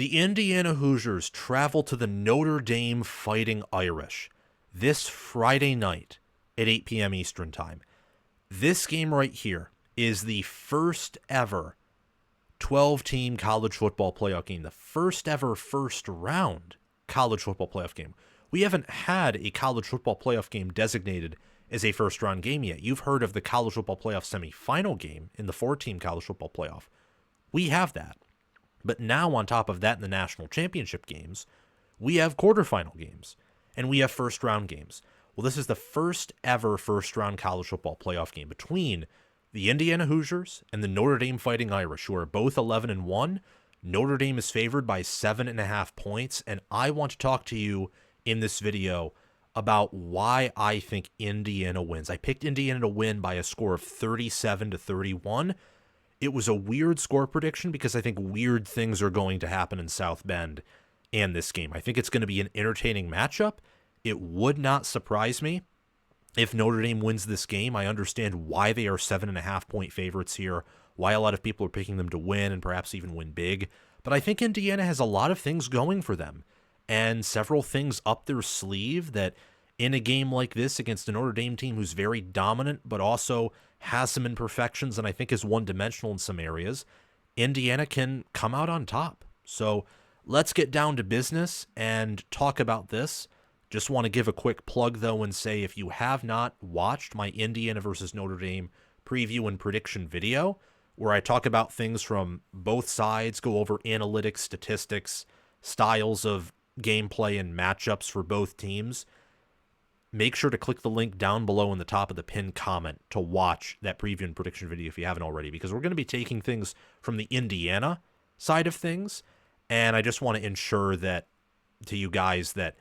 The Indiana Hoosiers travel to the Notre Dame Fighting Irish this Friday night at 8 p.m. Eastern Time. This game right here is the first ever 12-team college football playoff game, the first ever first-round college football playoff game. We haven't had a college football playoff game designated as a first-round game yet. You've heard of the college football playoff semifinal game in the 4-team college football playoff. We have that. But now, on top of that, in the national championship games, we have quarterfinal games, and we have first-round games. Well, this is the first ever first-round college football playoff game between the Indiana Hoosiers and the Notre Dame Fighting Irish, who are both 11-1. Notre Dame is favored by 7.5 points, and I want to talk to you in this video about why I think Indiana wins. I picked Indiana to win by a score of 37-31. It was a weird score prediction because I think weird things are going to happen in South Bend and this game. I think it's going to be an entertaining matchup. It would not surprise me if Notre Dame wins this game. I understand why they are 7.5 point favorites here, why a lot of people are picking them to win and perhaps even win big. But I think Indiana has a lot of things going for them and several things up their sleeve that in a game like this against a Notre Dame team who's very dominant but also has some imperfections and I think is one-dimensional in some areas, Indiana can come out on top. So let's get down to business and talk about this. Just want to give a quick plug, though, and say if you have not watched my Indiana versus Notre Dame preview and prediction video, where I talk about things from both sides, go over analytics, statistics, styles of gameplay, and matchups for both teams, make sure to click the link down below in the top of the pinned comment to watch that preview and prediction video if you haven't already, because we're going to be taking things from the Indiana side of things, and I just want to ensure that to you guys that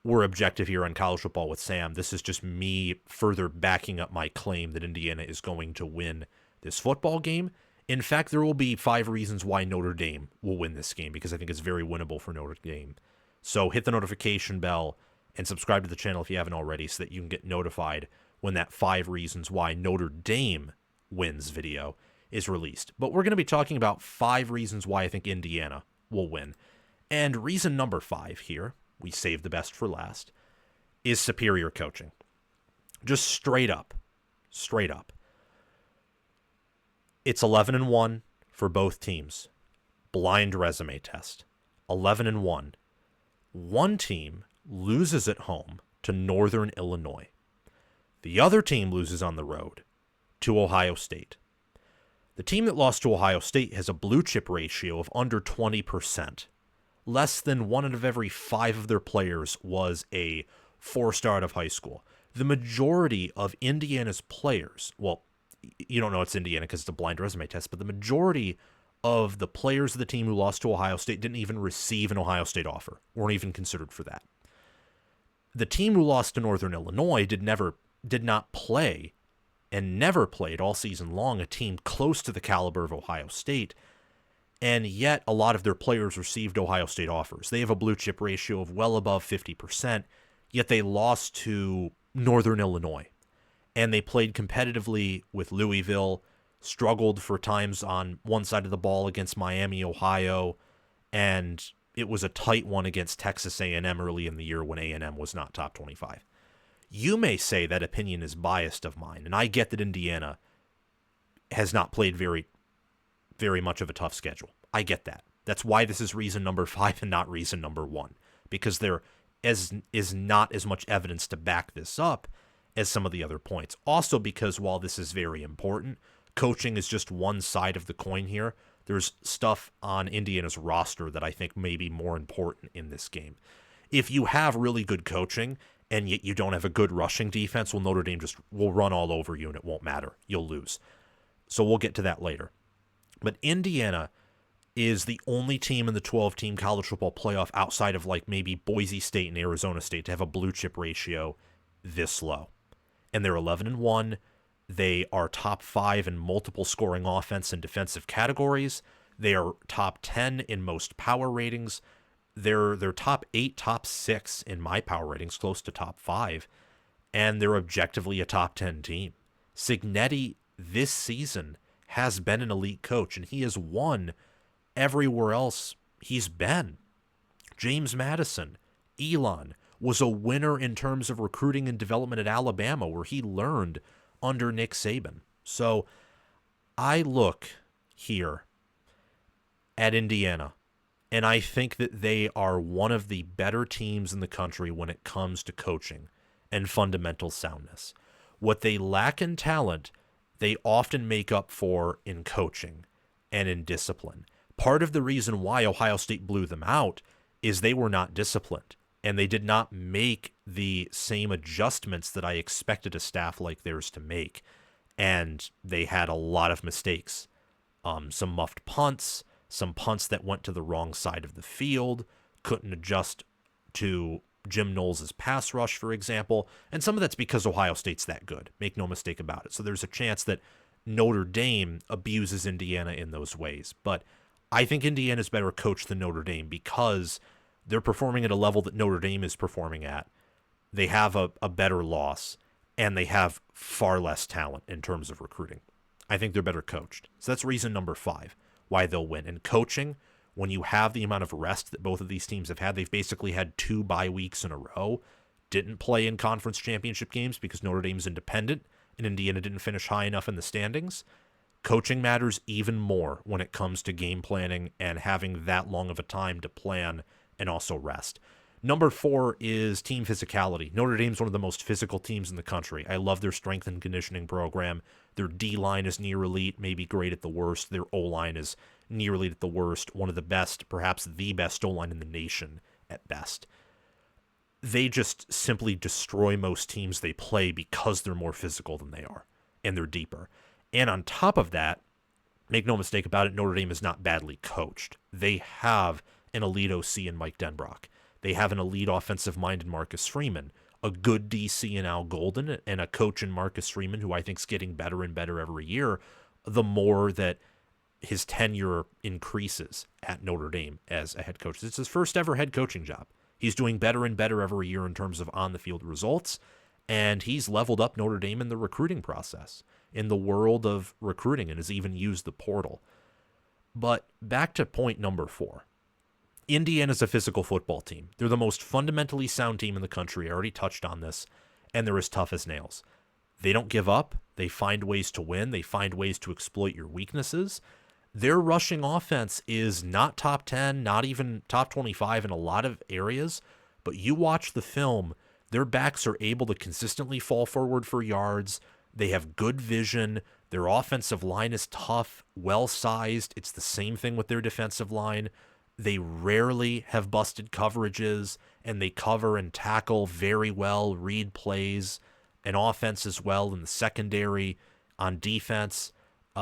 we're objective here on College Football with Sam. This is just me further backing up my claim that Indiana is going to win this football game. In fact, there will be 5 reasons why Notre Dame will win this game, because I think it's very winnable for Notre Dame. So hit the notification bell and subscribe to the channel if you haven't already so that you can get notified when that 5 reasons why Notre Dame wins video is released. But we're going to be talking about 5 reasons why I think Indiana will win. And reason number 5 here, we saved the best for last, is superior coaching. Just straight up. Straight up. It's 11-1 for both teams. Blind resume test. 11-1. One team loses at home to Northern Illinois. The other team loses on the road to Ohio State. The team that lost to Ohio State has a blue chip ratio of under 20%. Less than 1 out of every 5 of their players was a 4-star out of high school. The majority of Indiana's players, well, you don't know it's Indiana because it's a blind resume test, but the majority of the players of the team who lost to Ohio State didn't even receive an Ohio State offer, weren't even considered for that. The team who lost to Northern Illinois did not play and never played all season long a team close to the caliber of Ohio State, and yet a lot of their players received Ohio State offers. They have a blue chip ratio of well above 50%, yet they lost to Northern Illinois. And they played competitively with Louisville, struggled for times on one side of the ball against Miami, Ohio, and it was a tight one against Texas A&M early in the year when A&M was not top 25. You may say that opinion is biased of mine, and I get that Indiana has not played very much of a tough schedule. I get that. That's why this is reason number 5 and not reason number 1, because there is not as much evidence to back this up as some of the other points. Also because while this is very important, coaching is just one side of the coin here. There's stuff on Indiana's roster that I think may be more important in this game. If you have really good coaching and yet you don't have a good rushing defense, well, Notre Dame just will run all over you and it won't matter. You'll lose. So we'll get to that later. But Indiana is the only team in the 12-team college football playoff outside of like maybe Boise State and Arizona State to have a blue chip ratio this low. And they're 11-1. They are top 5 in multiple scoring offense and defensive categories. They are top 10 in most power ratings. They're top 8, top 6 in my power ratings, close to top 5. And they're objectively a top 10 team. Cignetti this season has been an elite coach, and he has won everywhere else he's been. James Madison, Elon, was a winner in terms of recruiting and development at Alabama, where he learned under Nick Saban. So I look here at Indiana, and I think that they are one of the better teams in the country when it comes to coaching and fundamental soundness. What they lack in talent, they often make up for in coaching and in discipline. Part of the reason why Ohio State blew them out is they were not disciplined, and they did not make the same adjustments that I expected a staff like theirs to make. And they had a lot of mistakes. Some muffed punts, some punts that went to the wrong side of the field, couldn't adjust to Jim Knowles' pass rush, for example. And some of that's because Ohio State's that good. Make no mistake about it. So there's a chance that Notre Dame abuses Indiana in those ways. But I think Indiana's better coached than Notre Dame because they're performing at a level that Notre Dame is performing at. They have a better loss, and they have far less talent in terms of recruiting. I think they're better coached. So that's reason number 5 why they'll win. And coaching, when you have the amount of rest that both of these teams have had, they've basically had 2 bye weeks in a row, didn't play in conference championship games because Notre Dame's independent, and Indiana didn't finish high enough in the standings. Coaching matters even more when it comes to game planning and having that long of a time to plan and also rest. Number 4 is team physicality. Notre Dame's one of the most physical teams in the country. I love their strength and conditioning program. Their D-line is near elite, maybe great at the worst. Their O-line is near elite at the worst. One of the best, perhaps the best O-line in the nation at best. They just simply destroy most teams they play because they're more physical than they are, and they're deeper. And on top of that, make no mistake about it, Notre Dame is not badly coached. They have an elite OC in Mike Denbrock. They have an elite offensive mind in Marcus Freeman, a good DC in Al Golden, and a coach in Marcus Freeman, who I think is getting better and better every year, the more that his tenure increases at Notre Dame as a head coach. It's his first ever head coaching job. He's doing better and better every year in terms of on-the-field results, and he's leveled up Notre Dame in the recruiting process, in the world of recruiting, and has even used the portal. But back to point number 4. Indiana's a physical football team. They're the most fundamentally sound team in the country. I already touched on this, and they're as tough as nails. They don't give up. They find ways to win. They find ways to exploit your weaknesses. Their rushing offense is not top 10, not even top 25 in a lot of areas, but you watch the film, their backs are able to consistently fall forward for yards. They have good vision. Their offensive line is tough, well-sized. It's the same thing with their defensive line. They rarely have busted coverages, and they cover and tackle very well, read plays, and offense as well in the secondary. On defense,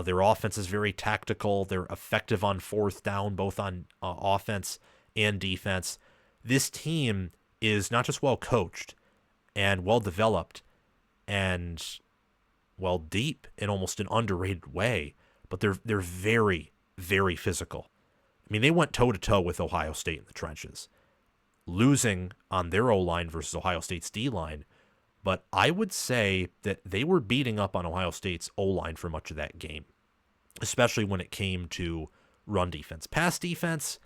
their offense is very tactical. They're effective on 4th down, both on offense and defense. This team is not just well coached and well developed and well deep in almost an underrated way, but they're very, very physical. I mean, they went toe-to-toe with Ohio State in the trenches, losing on their O-line versus Ohio State's D-line, but I would say that they were beating up on Ohio State's O-line for much of that game, especially when it came to run defense. Pass defense,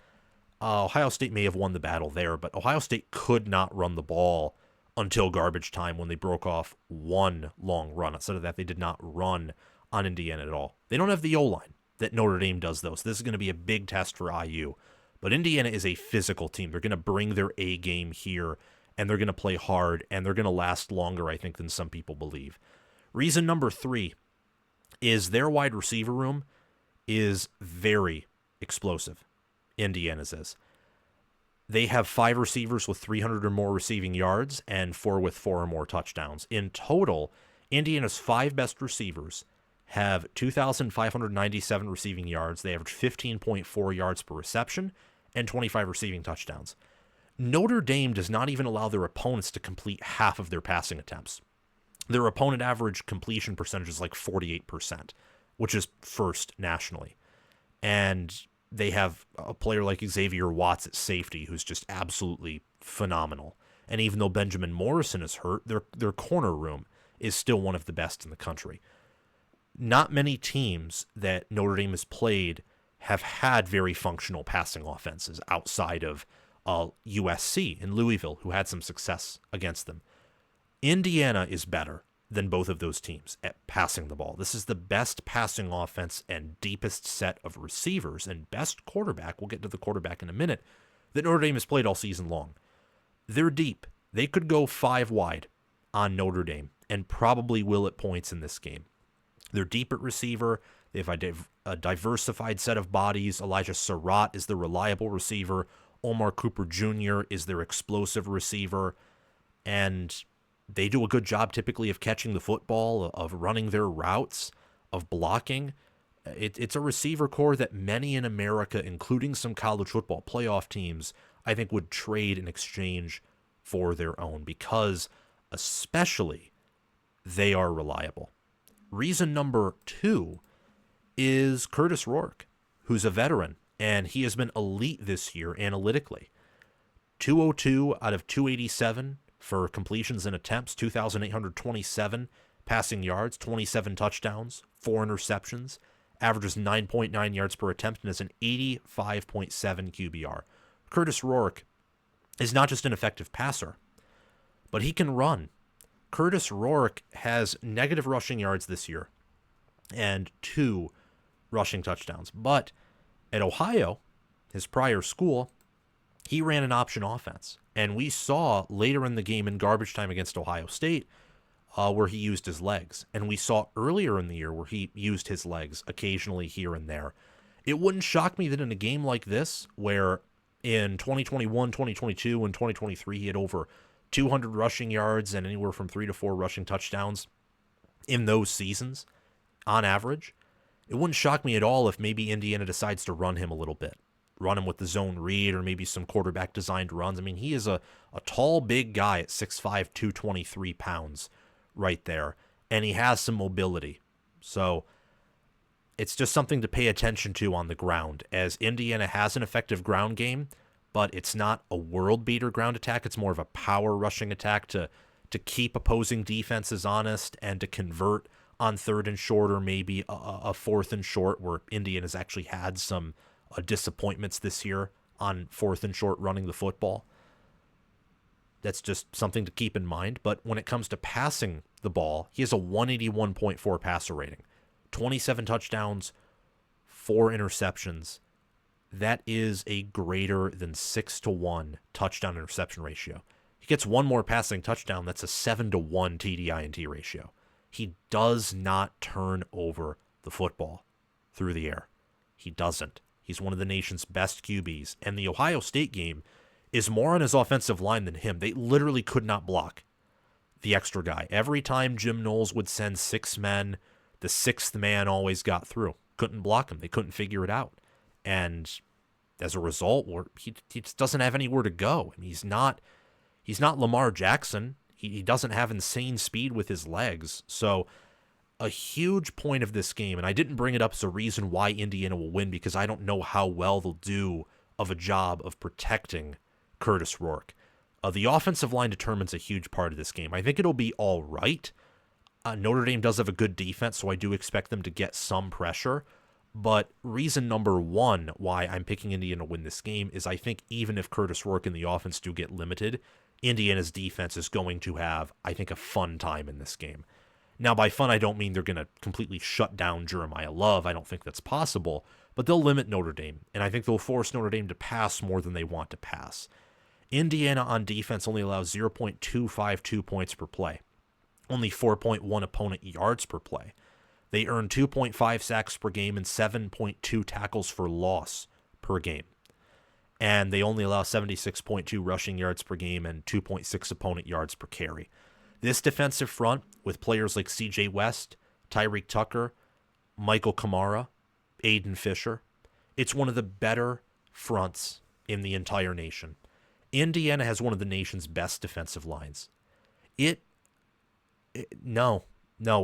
Ohio State may have won the battle there, but Ohio State could not run the ball until garbage time when they broke off one long run. Instead of that, they did not run on Indiana at all. They don't have the O-line that Notre Dame does, though. So this is going to be a big test for IU. But Indiana is a physical team. They're going to bring their A game here, and they're going to play hard, and they're going to last longer, I think, than some people believe. Reason number 3 is their wide receiver room is very explosive. Indiana's is. They have 5 receivers with 300 or more receiving yards and 4 with 4 or more touchdowns. In total, Indiana's 5 best receivers have 2,597 receiving yards. They average 15.4 yards per reception and 25 receiving touchdowns. Notre Dame does not even allow their opponents to complete half of their passing attempts. Their opponent average completion percentage is like 48%, which is first nationally. And they have a player like Xavier Watts at safety who's just absolutely phenomenal. And even though Benjamin Morrison is hurt, their corner room is still one of the best in the country. Not many teams that Notre Dame has played have had very functional passing offenses outside of USC in Louisville, who had some success against them. Indiana is better than both of those teams at passing the ball. This is the best passing offense and deepest set of receivers and best quarterback. We'll get to the quarterback in a minute, that Notre Dame has played all season long. They're deep. They could go 5 wide on Notre Dame and probably will at points in this game. They're deep at receiver. They have a diversified set of bodies. Elijah Sarratt is the reliable receiver. Omar Cooper Jr. is their explosive receiver. And they do a good job typically of catching the football, of running their routes, of blocking. It's a receiver core that many in America, including some college football playoff teams, I think would trade in exchange for their own, because especially they are reliable. Reason number 2 is Kurtis Rourke, who's a veteran, and he has been elite this year analytically. 202 out of 287 for completions and attempts, 2,827 passing yards, 27 touchdowns, 4 interceptions, averages 9.9 yards per attempt, and has an 85.7 QBR. Kurtis Rourke is not just an effective passer, but he can run. Kurtis Rourke has negative rushing yards this year and 2 rushing touchdowns. But at Ohio, his prior school, he ran an option offense. And we saw later in the game in garbage time against Ohio State where he used his legs. And we saw earlier in the year where he used his legs occasionally here and there. It wouldn't shock me that in a game like this, where in 2021, 2022, and 2023, he had over 200 rushing yards and anywhere from 3 to 4 rushing touchdowns in those seasons on average, it wouldn't shock me at all if maybe Indiana decides to run him a little bit. Run him with the zone read or maybe some quarterback designed runs. I mean, he is a tall, big guy at 6'5", 223 pounds right there, and he has some mobility. So it's just something to pay attention to on the ground, as Indiana has an effective ground game, but it's not a world beater ground attack. It's more of a power rushing attack to keep opposing defenses honest and to convert on 3rd and short or maybe a 4th and short, where Indiana's actually had some disappointments this year on 4th and short running the football. That's just something to keep in mind. But when it comes to passing the ball, he has a 181.4 passer rating, 27 touchdowns, 4 interceptions. That is a greater than 6-to-1 touchdown interception ratio. He gets one more passing touchdown, that's a 7-to-1 TDI-INT ratio. He does not turn over the football through the air. He doesn't. He's one of the nation's best QBs. And the Ohio State game is more on his offensive line than him. They literally could not block the extra guy. Every time Jim Knowles would send 6 men, the 6th man always got through. Couldn't block him. They couldn't figure it out. And as a result, he just doesn't have anywhere to go. I mean, he's not Lamar Jackson. He doesn't have insane speed with his legs. So a huge point of this game, and I didn't bring it up as a reason why Indiana will win, because I don't know how well they'll do of a job of protecting Kurtis Rourke. The offensive line determines a huge part of this game. I think it'll be all right. Notre Dame does have a good defense, so I do expect them to get some pressure. But reason number 1 why I'm picking Indiana to win this game is I think even if Kurtis Rourke and the offense do get limited, Indiana's defense is going to have, I think, a fun time in this game. Now, by fun, I don't mean they're going to completely shut down Jeremiah Love. I don't think that's possible. But they'll limit Notre Dame, and I think they'll force Notre Dame to pass more than they want to pass. Indiana on defense only allows 0.252 points per play, only 4.1 opponent yards per play. They earn 2.5 sacks per game and 7.2 tackles for loss per game. And they only allow 76.2 rushing yards per game and 2.6 opponent yards per carry. This defensive front, with players like C.J. West, Tyreek Tucker, Michael Kamara, Aiden Fisher, it's one of the better fronts in the entire nation. Indiana has one of the nation's best defensive lines. No,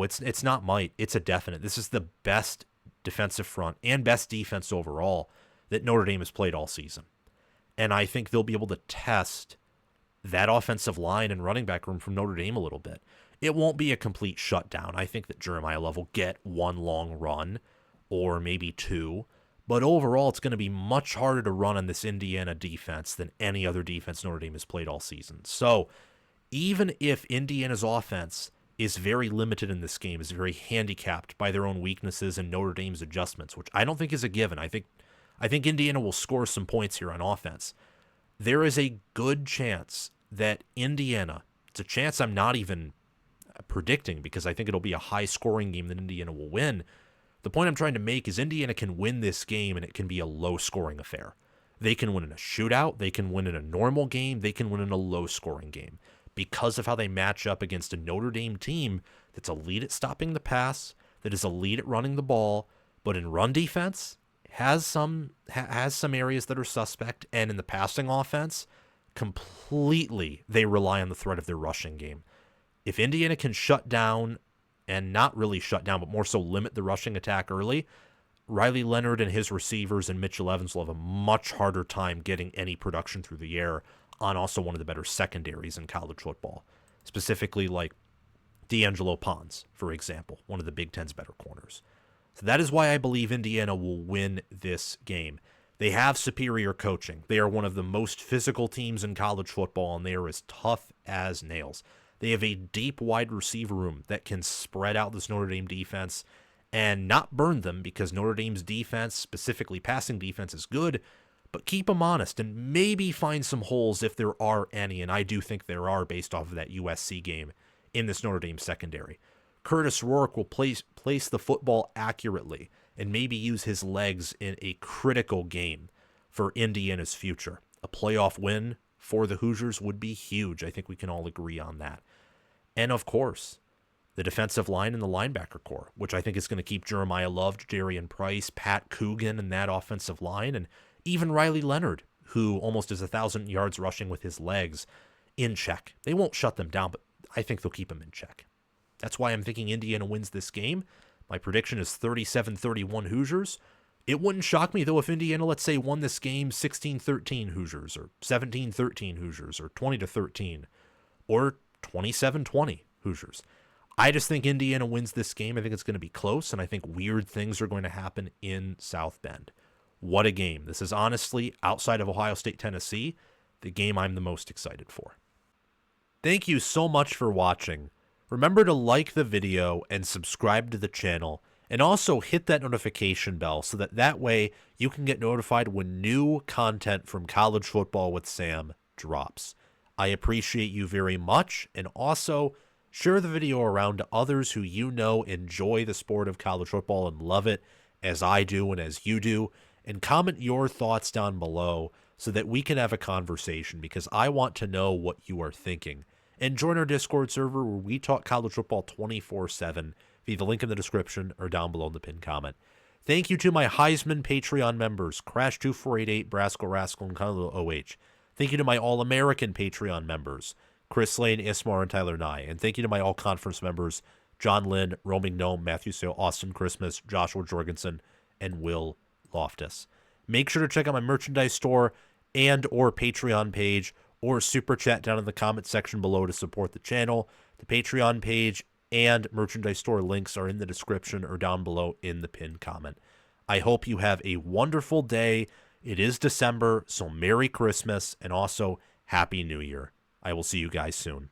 it's not might. It's a definite. This is the best defensive front and best defense overall that Notre Dame has played all season. And I think they'll be able to test that offensive line and running back room from Notre Dame a little bit. It won't be a complete shutdown. I think that Jeremiah Love will get 1 long run or maybe 2, But overall, it's going to be much harder to run on this Indiana defense than any other defense Notre Dame has played all season. So even if Indiana's offense is very limited in this game, is very handicapped by their own weaknesses and Notre Dame's adjustments, which I don't think is a given. I think Indiana will score some points here on offense. There is a good chance that Indiana, it's a chance I'm not even predicting because I think it'll be a high-scoring game that Indiana will win. The point I'm trying to make is Indiana can win this game and it can be a low-scoring affair. They can win in a shootout, they can win in a normal game, they can win in a low-scoring game because of how they match up against a Notre Dame team that's elite at stopping the pass, that is elite at running the ball, but in run defense has some areas that are suspect, and in the passing offense, completely they rely on the threat of their rushing game. If Indiana can shut down, and not really shut down, but more so limit the rushing attack early, Riley Leonard and his receivers and Mitchell Evans will have a much harder time getting any production through the air on also one of the better secondaries in college football, specifically like D'Angelo Pons, for example, one of the Big Ten's better corners. So that is why I believe Indiana will win this game. They have superior coaching. They are one of the most physical teams in college football, and they are as tough as nails. They have a deep wide receiver room that can spread out this Notre Dame defense and not burn them because Notre Dame's defense, specifically passing defense, is good, but keep them honest and maybe find some holes if there are any, and I do think there are based off of that USC game in this Notre Dame secondary. Kurtis Rourke will place the football accurately and maybe use his legs in a critical game for Indiana's future. A playoff win for the Hoosiers would be huge. I think we can all agree on that. And of course, the defensive line and the linebacker core, which I think is going to keep Jeremiah Love, Darian Price, Pat Coogan and that offensive line, and even Riley Leonard, who almost is 1,000 yards rushing with his legs, in check. They won't shut them down, but I think they'll keep them in check. That's why I'm thinking Indiana wins this game. My prediction is 37-31 Hoosiers. It wouldn't shock me, though, if Indiana, let's say, won this game 16-13 Hoosiers, or 17-13 Hoosiers, or 20-13, or 27-20 Hoosiers. I just think Indiana wins this game. I think it's going to be close, and I think weird things are going to happen in South Bend. What a game. This is honestly, outside of Ohio State, Tennessee, the game I'm the most excited for. Thank you so much for watching. Remember to like the video and subscribe to the channel, and also hit that notification bell so that way you can get notified when new content from College Football with Sam drops. I appreciate you very much, and also share the video around to others who you know enjoy the sport of college football and love it as I do and as you do, and comment your thoughts down below so that we can have a conversation, because I want to know what you are thinking. And join our Discord server where we talk college football 24/7 via the link in the description or down below in the pinned comment. Thank you to my Heisman Patreon members, Crash2488, Brasco Rascal, and Conlo OH. Thank you to my All-American Patreon members, Chris Lane, Ismar, and Tyler Nye. And thank you to my All-Conference members, John Lynn, Roaming Gnome, Matthew Sale, Austin Christmas, Joshua Jorgensen, and Will Loftus. Make sure to check out my merchandise store and or Patreon page, or super chat down in the comment section below to support the channel. The Patreon page and merchandise store links are in the description or down below in the pinned comment. I hope you have a wonderful day. It is December, so Merry Christmas and also Happy New Year. I will see you guys soon.